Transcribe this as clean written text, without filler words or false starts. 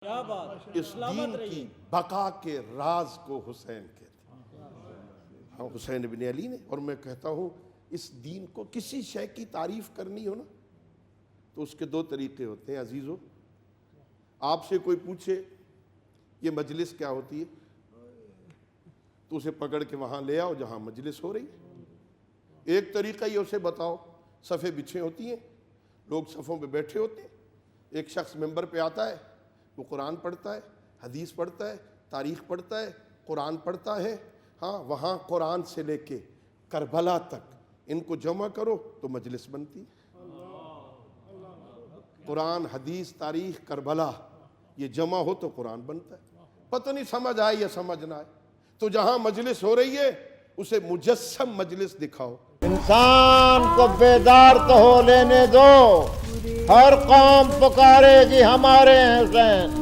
اس دین کی بقا کے راز کو حسین کہتے ہیں، ہاں حسین ابن علی نے۔ اور میں کہتا ہوں اس دین کو کسی شے کی تعریف کرنی ہو نا تو اس کے دو طریقے ہوتے ہیں عزیزو۔ آپ سے کوئی پوچھے یہ مجلس کیا ہوتی ہے تو اسے پکڑ کے وہاں لے آؤ جہاں مجلس ہو رہی ہے۔ ایک طریقہ یہ اسے بتاؤ، صفیں بچھے ہوتی ہیں، لوگ صفوں پہ بیٹھے ہوتے ہیں، ایک شخص ممبر پہ آتا ہے، وہ قرآن پڑھتا ہے، حدیث پڑھتا ہے، تاریخ پڑھتا ہے، قرآن پڑھتا ہے۔ ہاں وہاں قرآن سے لے کے کربلا تک ان کو جمع کرو تو مجلس بنتی۔ قرآن، حدیث، تاریخ، کربلا یہ جمع ہو تو قرآن بنتا ہے۔ پتہ نہیں سمجھ آئے یا سمجھ نہ آئے، تو جہاں مجلس ہو رہی ہے اسے مجسم مجلس دکھاؤ۔ انسان کو بیدار تو ہو لینے دو، ہر قوم پکارے گی ہمارے حسین۔